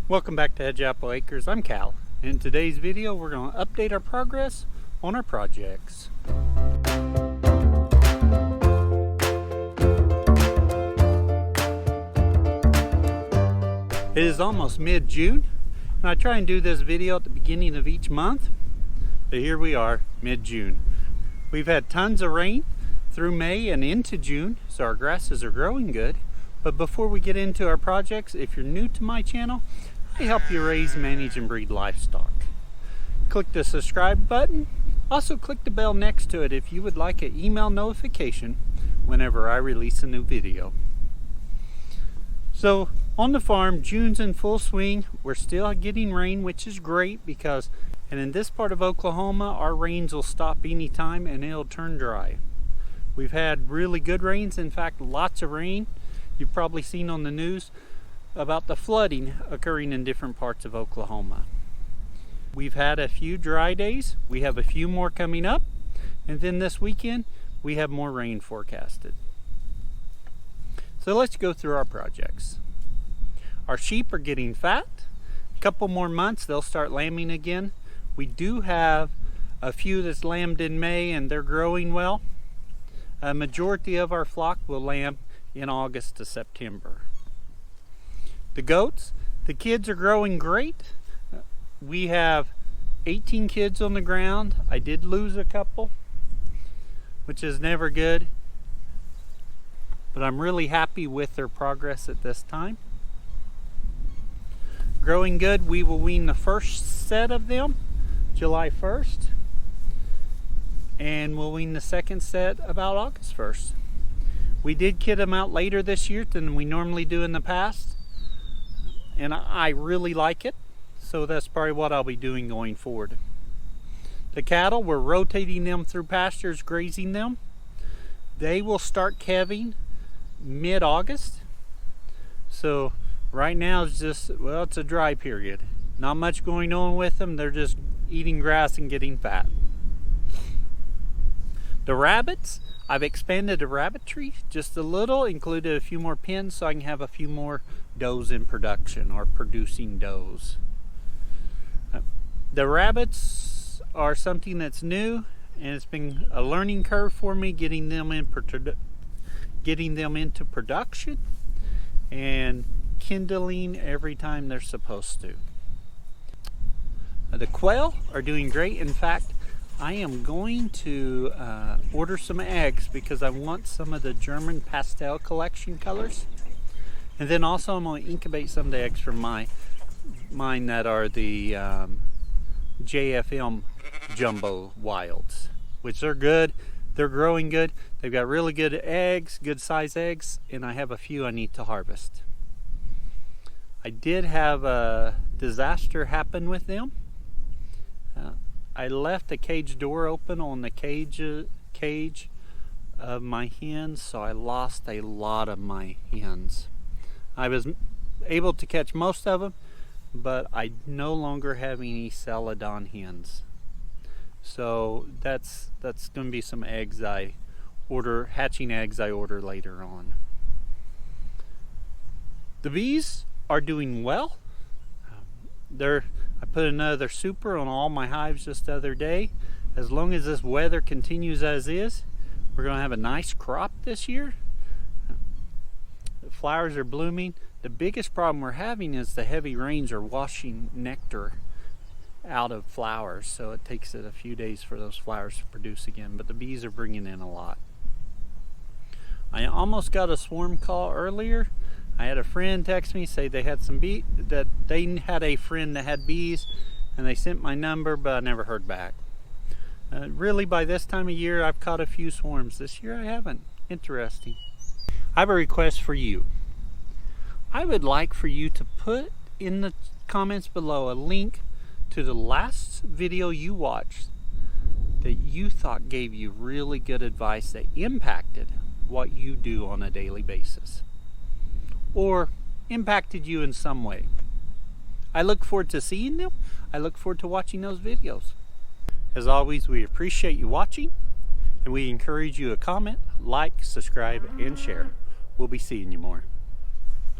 Welcome back to Hedge Apple Acres. I'm Cal. In today's video, we're going to update our progress on our projects. It is almost mid-June, and I try and do this video at the beginning of each month, but here we are, mid-June. We've had tons of rain through May and into June, so our grasses are growing good. But before we get into our projects, if you're new to my channel, I help you raise, manage, and breed livestock. Click the subscribe button. Also click the bell next to it if you would like an email notification whenever I release a new video. So on the farm, June's in full swing. We're still getting rain, which is great because, and in this part of Oklahoma, our rains will stop anytime and it'll turn dry. We've had really good rains, in fact, lots of rain. You've probably seen on the news about the flooding occurring in different parts of Oklahoma. We've had a few dry days. We have a few more coming up. And then this weekend, we have more rain forecasted. So let's go through our projects. Our sheep are getting fat. A couple more months, they'll start lambing again. We do have a few that's lambed in May and they're growing well. A majority of our flock will lamb in August to September. The goats, the kids are growing great. We have 18 kids on the ground. I did lose a couple, which is never good, but I'm really happy with their progress at this time. Growing good, we will wean the first set of them July 1st, and we'll wean the second set about August 1st. We did kid them out later this year than we normally do in the past, and I really like it, so that's probably what I'll be doing going forward. The cattle, we're rotating them through pastures, grazing them. They will start calving mid-August, so right now it's just, well, it's a dry period. Not much going on with them, they're just eating grass and getting fat. The rabbits, I've expanded the rabbitry just a little, included a few more pens so I can have a few more does in production or producing does. The rabbits are something that's new and it's been a learning curve for me getting them into production and kindling every time they're supposed to. The quail are doing great. In fact, I am going to order some eggs because I want some of the German pastel collection colors. And then also I'm going to incubate some of the eggs from mine that are the JFM Jumbo Wilds, which are good. They're growing good. They've got really good eggs, good size eggs, and I have a few I need to harvest. I did have a disaster happen with them. I left the cage door open on the cage of my hens, so I lost a lot of my hens. I was able to catch most of them, but I no longer have any Celadon hens. So that's going to be some eggs hatching eggs I order later on. The bees are doing well. I put another super on all my hives just the other day. As long as this weather continues as is, we're going to have a nice crop this year. The flowers are blooming. The biggest problem we're having is the heavy rains are washing nectar out of flowers, so it takes it a few days for those flowers to produce again, but the bees are bringing in a lot. I almost got a swarm call earlier. I had a friend text me, say they had some that they had a friend that had bees, and they sent my number, but I never heard back. Really, by this time of year, I've caught a few swarms. This year, I haven't. Interesting. I have a request for you. I would like for you to put in the comments below a link to the last video you watched that you thought gave you really good advice that impacted what you do on a daily basis, or impacted you in some way. I look forward to seeing them. I look forward to watching those videos. As always, we appreciate you watching, and we encourage you to comment, like, subscribe, and share. We'll be seeing you more.